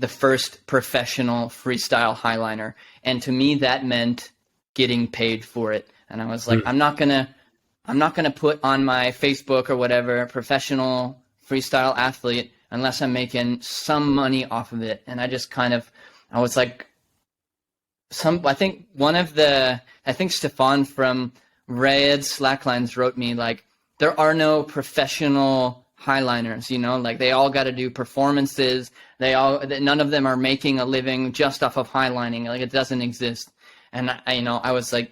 the first professional freestyle highliner. And to me, that meant getting paid for it. And I was like, I'm not gonna put on my Facebook or whatever, professional freestyle athlete, unless I'm making some money off of it. And I just I was like, I think Stefan from Red Slacklines wrote me like, there are no professional highliners, you know, like they all got to do performances. None of them are making a living just off of highlining. Like it doesn't exist. And I was like,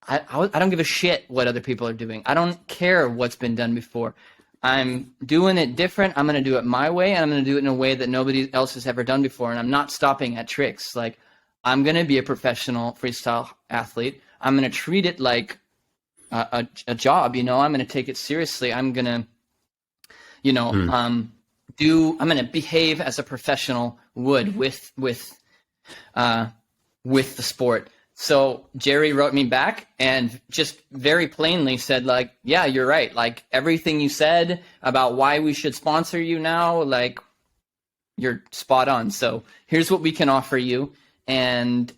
I don't give a shit what other people are doing. I don't care what's been done before. I'm doing it different. I'm going to do it my way, and I'm going to do it in a way that nobody else has ever done before. And I'm not stopping at tricks. Like, I'm going to be a professional freestyle athlete. I'm going to treat it like a job, you know. I'm going to take it seriously. I'm going to, I'm going to behave as a professional would with the sport. So Jerry wrote me back and just very plainly said, like, yeah, you're right. Like, everything you said about why we should sponsor you now, like, you're spot on. So here's what we can offer you, and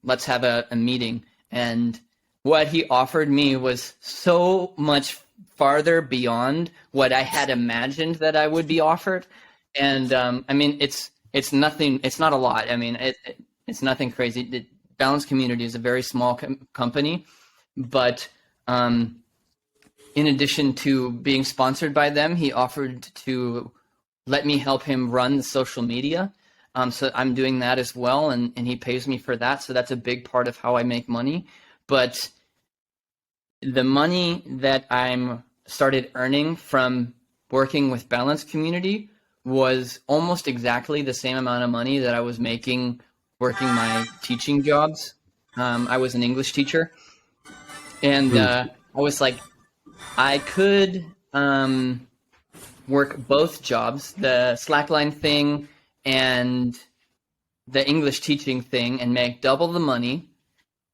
let's have a meeting. And what he offered me was so much farther beyond what I had imagined that I would be offered. And I mean, it's nothing. It's not a lot. I mean, it's nothing crazy. Balance Community is a very small company, but in addition to being sponsored by them, he offered to let me help him run the social media. So I'm doing that as well, and he pays me for that. So that's a big part of how I make money. But the money that I'm started earning from working with Balance Community was almost exactly the same amount of money that I was making working my teaching jobs. I was an English teacher, and I was like, I could work both jobs, the slackline thing and the English teaching thing, and make double the money.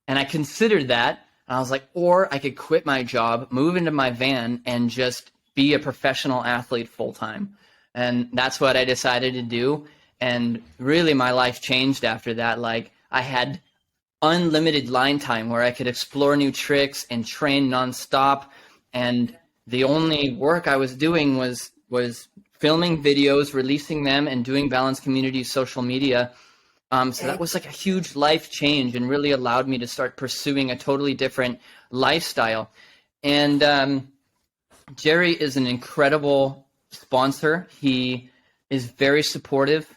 And I considered that, and I was like, or I could quit my job, move into my van, and just be a professional athlete full time. And that's what I decided to do. And really, my life changed after that. Like, I had unlimited line time where I could explore new tricks and train nonstop. And the only work I was doing was filming videos, releasing them, and doing Balance Community social media. So that was like a huge life change, and really allowed me to start pursuing a totally different lifestyle. And Jerry is an incredible sponsor. He is very supportive.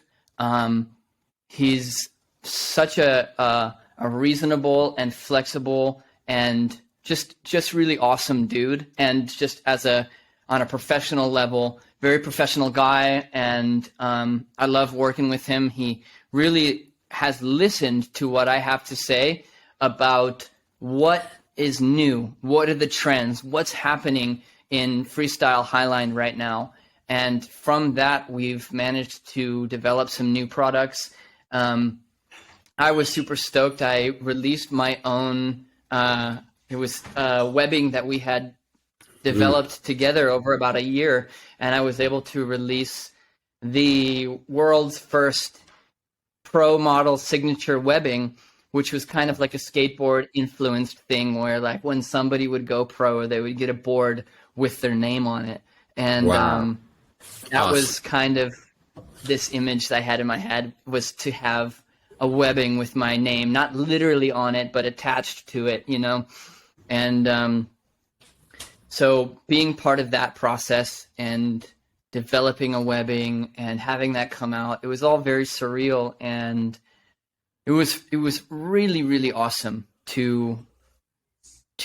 He's such a reasonable and flexible and just really awesome dude. And just on a professional level, very professional guy. And I love working with him. He really has listened to what I have to say about what is new, what are the trends, what's happening in freestyle highline right now. And from that, we've managed to develop some new products. I was super stoked. I released my own, it was webbing that we had developed together over about a year. And I was able to release the world's first pro model signature webbing, which was kind of like a skateboard influenced thing where, like, when somebody would go pro, they would get a board with their name on it. And that was kind of this image that I had in my head, was to have a webbing with my name, not literally on it, but attached to it, you know? And so being part of that process and developing a webbing and having that come out, it was all very surreal. And it was really, really awesome to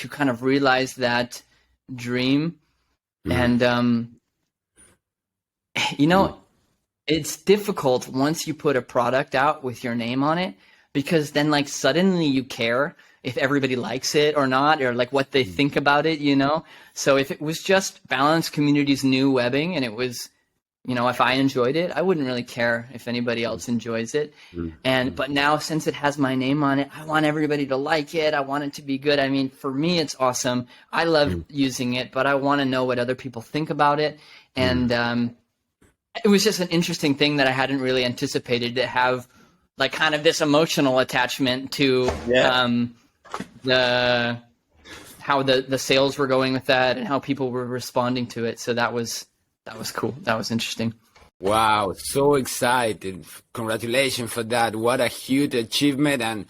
kind of realize that dream. And, you know, it's difficult once you put a product out with your name on it, because then, like, suddenly you care if everybody likes it or not, or like what they think about it, you know? So if it was just Balance Community's new webbing and it was, you know, if I enjoyed it, I wouldn't really care if anybody else enjoys it. But now, since it has my name on it, I want everybody to like it. I want it to be good. I mean, for me, it's awesome. I love using it, but I want to know what other people think about it. And it was just an interesting thing that I hadn't really anticipated, to have like kind of this emotional attachment to the how the sales were going with that and how people were responding to it. So that was cool. That was interesting. Wow, so excited. Congratulations for that. What a huge achievement. And